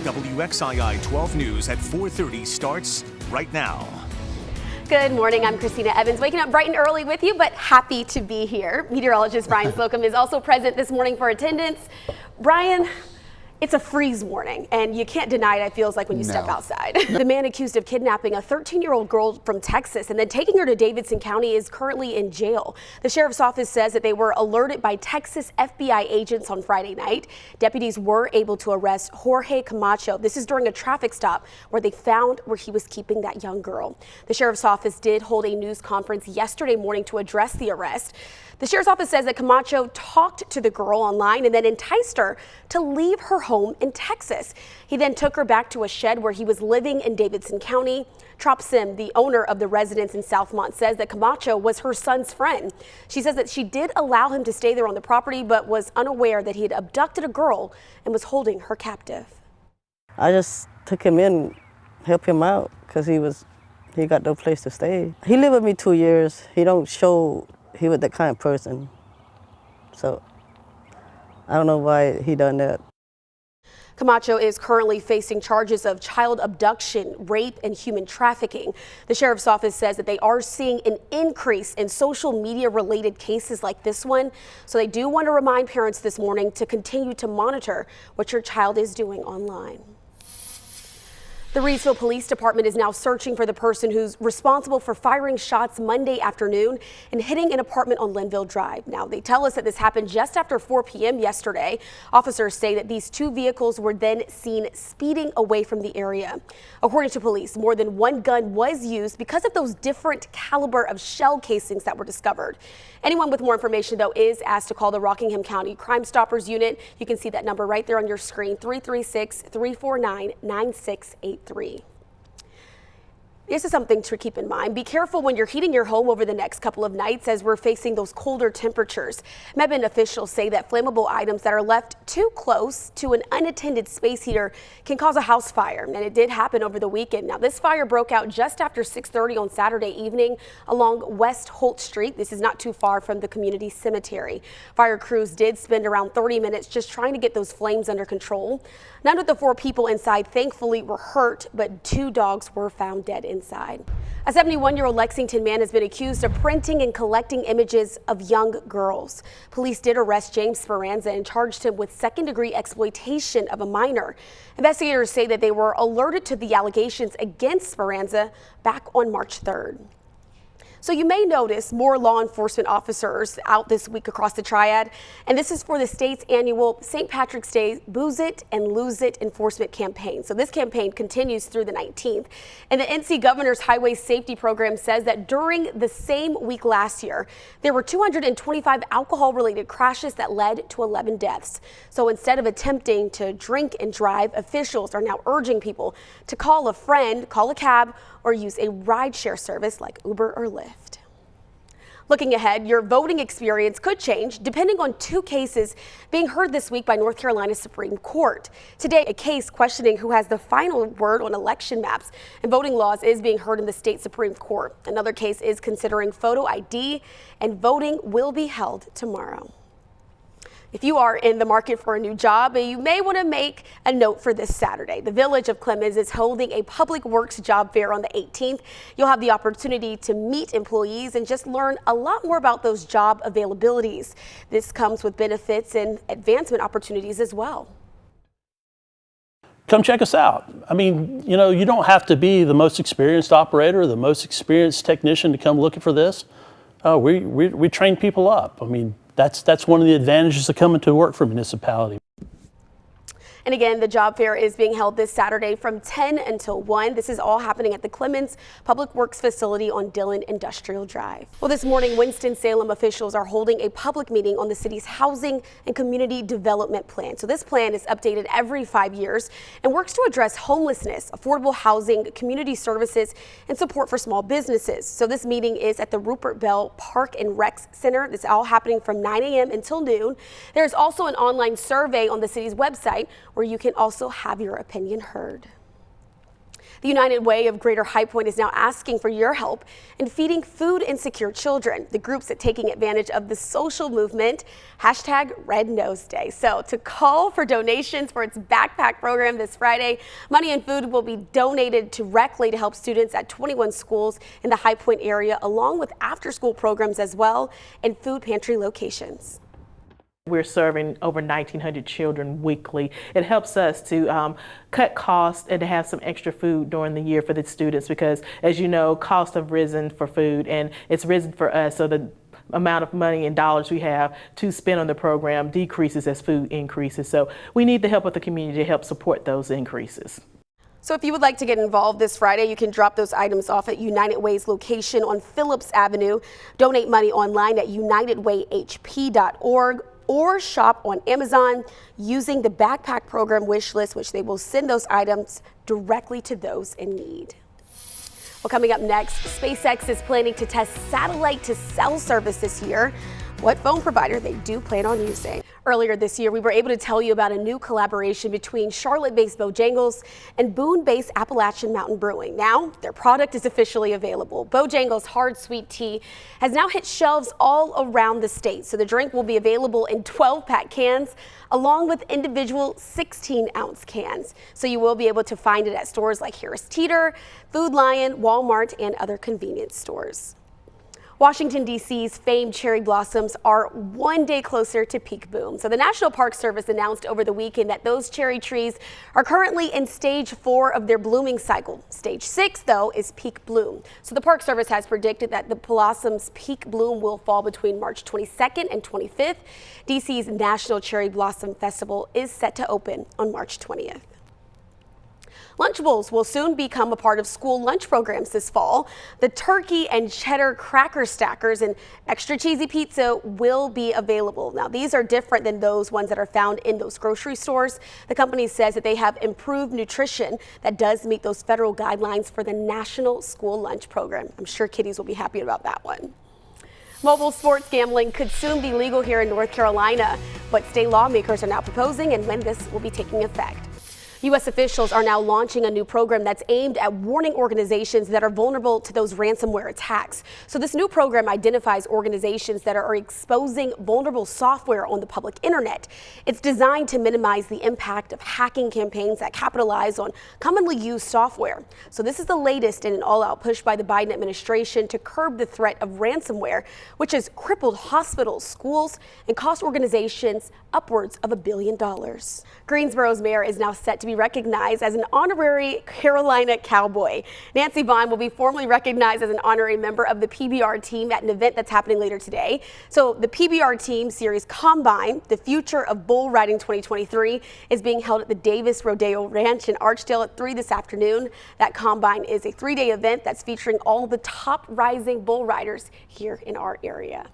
WXII 12 News at 4:30 starts right now. Good morning, I'm Christina Evans, waking up bright and early with you, but happy to be here. Meteorologist Brian Slocum is also present this morning for attendance. Brian, it's a freeze warning, and you can't deny it feels like when you step outside. The man accused of kidnapping a 13-year-old girl from Texas and then taking her to Davidson County is currently in jail. The sheriff's office says that they were alerted by Texas FBI agents on Friday night. Deputies were able to arrest Jorge Camacho. This is during a traffic stop where they found where he was keeping that young girl. The sheriff's office did hold a news conference yesterday morning to address the arrest. The sheriff's office says that Camacho talked to the girl online and then enticed her to leave her home in Texas. He then took her back to a shed where he was living in Davidson County. Trop Sim, the owner of the residence in Southmont, says that Camacho was her son's friend. She says that she did allow him to stay there on the property, but was unaware that he had abducted a girl and was holding her captive. I just took him in, helped him out, because he got no place to stay. He lived with me 2 years. He don't show he was that kind of person. So I don't know why he done that. Camacho is currently facing charges of child abduction, rape, and human trafficking. The sheriff's office says that they are seeing an increase in social media related cases like this one. So they do want to remind parents this morning to continue to monitor what your child is doing online. The Reedsville Police Department is now searching for the person who's responsible for firing shots Monday afternoon and hitting an apartment on Linville Drive. Now, they tell us that this happened just after 4 p.m. yesterday. Officers say that these two vehicles were then seen speeding away from the area. According to police, more than one gun was used because of those different caliber of shell casings that were discovered. Anyone with more information, though, is asked to call the Rockingham County Crime Stoppers Unit. You can see that number right there on your screen, 336-349-9683. This is something to keep in mind. Be careful when you're heating your home over the next couple of nights as we're facing those colder temperatures. Mebane officials say that flammable items that are left too close to an unattended space heater can cause a house fire, and it did happen over the weekend. Now, this fire broke out just after 6:30 on Saturday evening along West Holt Street. This is not too far from the community cemetery. Fire crews did spend around 30 minutes just trying to get those flames under control. None of the 4 people inside thankfully were hurt, but 2 dogs were found dead inside. A 71-year-old Lexington man has been accused of printing and collecting images of young girls. Police did arrest James Speranza and charged him with second-degree exploitation of a minor. Investigators say that they were alerted to the allegations against Speranza back on March 3rd. So you may notice more law enforcement officers out this week across the Triad, and this is for the state's annual St. Patrick's Day Booze It and Lose It enforcement campaign. So this campaign continues through the 19th, and the NC Governor's Highway Safety Program says that during the same week last year, there were 225 alcohol-related crashes that led to 11 deaths. So instead of attempting to drink and drive, officials are now urging people to call a friend, call a cab, or use a rideshare service like Uber or Lyft. Looking ahead, your voting experience could change depending on 2 cases being heard this week by North Carolina's Supreme Court. Today, a case questioning who has the final word on election maps and voting laws is being heard in the state Supreme Court. Another case is considering photo ID, and voting will be held tomorrow. If you are in the market for a new job, you may want to make a note for this Saturday. The Village of Clemens is holding a public works job fair on the 18th. You'll have the opportunity to meet employees and just learn a lot more about those job availabilities. This comes with benefits and advancement opportunities as well. Come check us out. I mean, you don't have to be the most experienced operator, the most experienced technician to come looking for this. We train people up. I mean, that's one of the advantages of coming to work for a municipality. And again, the job fair is being held this Saturday from 10 until 1. This is all happening at the Clemens Public Works facility on Dillon Industrial Drive. Well, this morning, Winston-Salem officials are holding a public meeting on the city's housing and community development plan. So this plan is updated every 5 years and works to address homelessness, affordable housing, community services, and support for small businesses. So this meeting is at the Rupert Bell Park and Rec Center. This is all happening from 9 a.m. until noon. There's also an online survey on the city's website where you can also have your opinion heard. The United Way of Greater High Point is now asking for your help in feeding food insecure children. The groups are taking advantage of the social movement, #RedNoseDay. So to call for donations for its backpack program this Friday, money and food will be donated directly to help students at 21 schools in the High Point area, along with after-school programs as well and food pantry locations. We're serving over 1,900 children weekly. It helps us to cut costs and to have some extra food during the year for the students because, as you know, costs have risen for food and it's risen for us, so the amount of money and dollars we have to spend on the program decreases as food increases. So we need the help of the community to help support those increases. So if you would like to get involved this Friday, you can drop those items off at United Way's location on Phillips Avenue, donate money online at unitedwayhp.org, or shop on Amazon using the backpack program wish list, which they will send those items directly to those in need. Well, coming up next, SpaceX is planning to test satellite to cell service this year. What phone provider they do plan on using. Earlier this year, we were able to tell you about a new collaboration between Charlotte-based Bojangles and Boone-based Appalachian Mountain Brewing. Now, their product is officially available. Bojangles Hard Sweet Tea has now hit shelves all around the state, so the drink will be available in 12-pack cans along with individual 16-ounce cans. So you will be able to find it at stores like Harris Teeter, Food Lion, Walmart, and other convenience stores. Washington, D.C.'s famed cherry blossoms are one day closer to peak bloom. So the National Park Service announced over the weekend that those cherry trees are currently in stage 4 of their blooming cycle. Stage 6, though, is peak bloom. So the Park Service has predicted that the blossom's peak bloom will fall between March 22nd and 25th. D.C.'s National Cherry Blossom Festival is set to open on March 20th. Lunchables will soon become a part of school lunch programs this fall. The turkey and cheddar cracker stackers and extra cheesy pizza will be available. Now, these are different than those ones that are found in those grocery stores. The company says that they have improved nutrition that does meet those federal guidelines for the National School Lunch Program. I'm sure kiddies will be happy about that one. Mobile sports gambling could soon be legal here in North Carolina, but state lawmakers are now proposing and when this will be taking effect. U.S. officials are now launching a new program that's aimed at warning organizations that are vulnerable to those ransomware attacks. So this new program identifies organizations that are exposing vulnerable software on the public internet. It's designed to minimize the impact of hacking campaigns that capitalize on commonly used software. So this is the latest in an all-out push by the Biden administration to curb the threat of ransomware, which has crippled hospitals, schools, and cost organizations upwards of $1 billion. Greensboro's mayor is now set to be recognized as an honorary Carolina Cowboy. Nancy Vaughn will be formally recognized as an honorary member of the PBR team at an event that's happening later today. So the PBR team series Combine, the future of bull riding 2023, is being held at the Davis Rodeo Ranch in Archdale at 3 this afternoon. That Combine is a 3-day event that's featuring all the top rising bull riders here in our area.